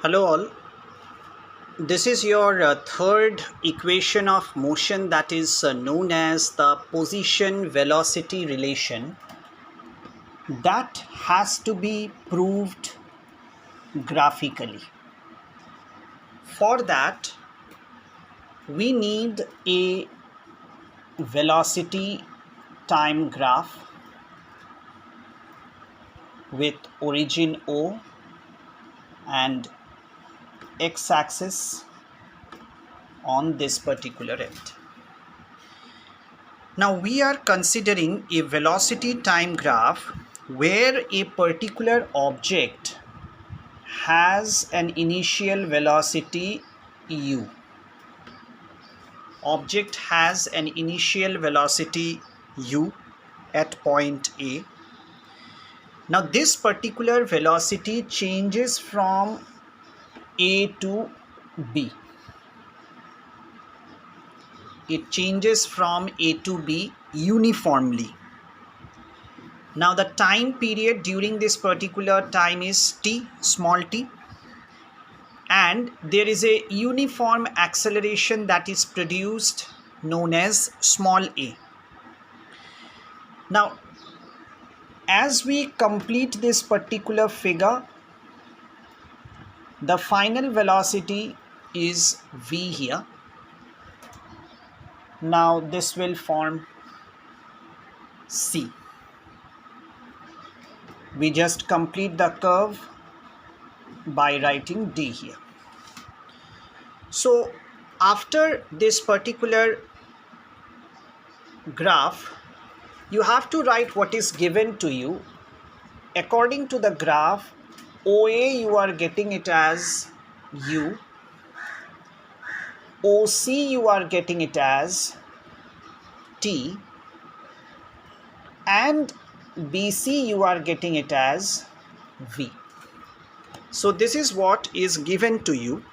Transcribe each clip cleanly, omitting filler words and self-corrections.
Hello all. This is your third equation of motion that is known as the position velocity relation that has to be proved graphically. For that we need a velocity time graph with origin O and x-axis on this particular end. Now we are considering a velocity time graph where a particular object has an initial velocity u. Object has an initial velocity u at point A. Now this particular velocity changes from A to B. It changes from A to B uniformly. Now the time period during this particular time is t, small t, and there is a uniform acceleration that is produced known as small a. Now as we complete this particular figure, the final velocity is v here. Now this will form C. We just complete the curve by writing D here. So after this particular graph, you have to write what is given to you. According to the graph, OA you are getting it as U, OC you are getting it as T, and BC you are getting it as V. So this is what is given to you.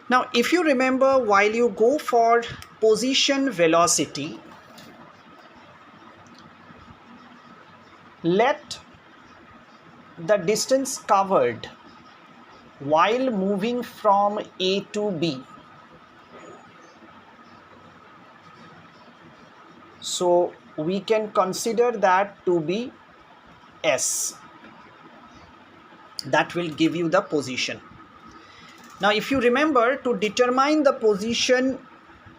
Now if you remember, while you go for position velocity, let the distance covered while moving from A to B. So we can consider that to be S. That will give you the position. Now if you remember, to determine the position,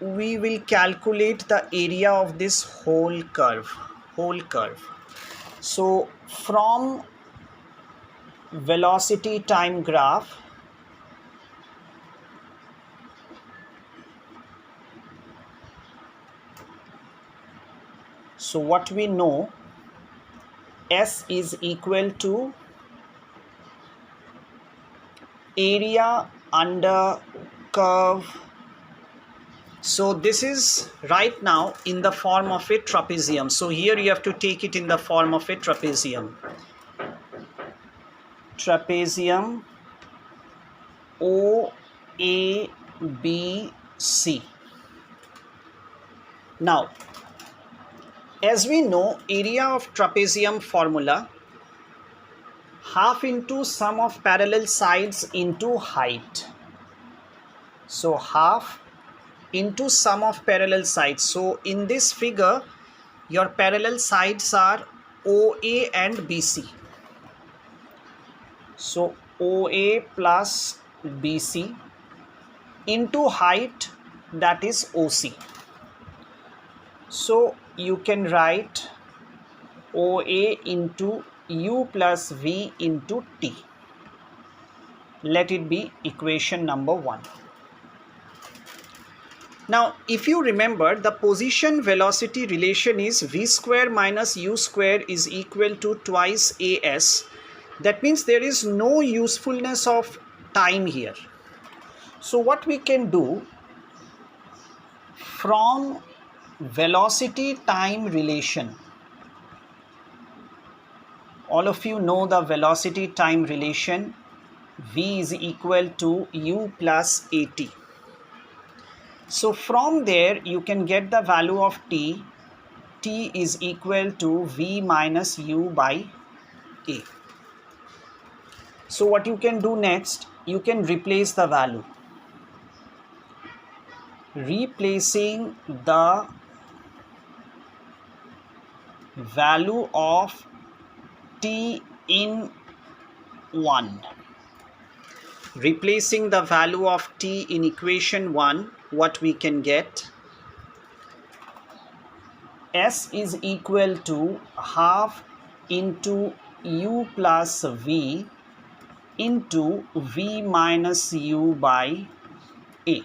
we will calculate the area of this whole curve. So from velocity time graph, so what we know, S is equal to area under curve. So this is right now in the form of a trapezium. So here you have to take it in the form of a trapezium. Trapezium OABC. Now, as we know, area of trapezium formula, half into sum of parallel sides into height. So half into sum of parallel sides. So in this figure, your parallel sides are OA and BC. So OA plus BC into height, that is OC. So you can write OA into U plus V into T. Let it be equation number 1. Now if you remember, the position velocity relation is V square minus U square is equal to twice AS. That means there is no usefulness of time here. So what we can do, from velocity time relation, all of you know the velocity time relation, V is equal to U plus AT. So from there you can get the value of T. T is equal to V minus U by A. So what you can do next, you can replace the value. Replacing the value of t in 1. Replacing the value of t in equation 1, what we can get? S is equal to half into u plus v into v minus u by a.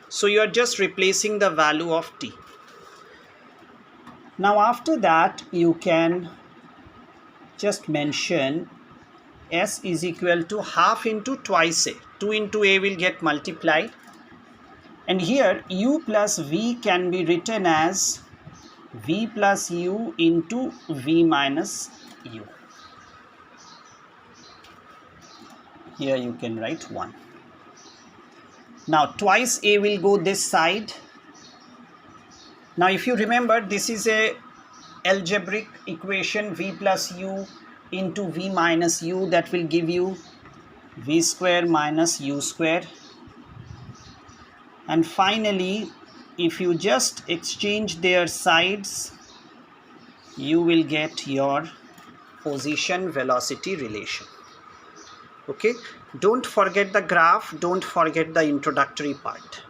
So you are just replacing the value of t. Now after that you can just mention S is equal to half into twice a. 2 into a will get multiplied, and here u plus v can be written as v plus u into v minus u. Here you can write 1. Now twice a will go this side. Now if you remember, this is a algebraic equation, v plus u into v minus u, that will give you v square minus u square. And finally, if you just exchange their sides, you will get your position velocity relation. Okay, don't forget the graph, don't forget the introductory part.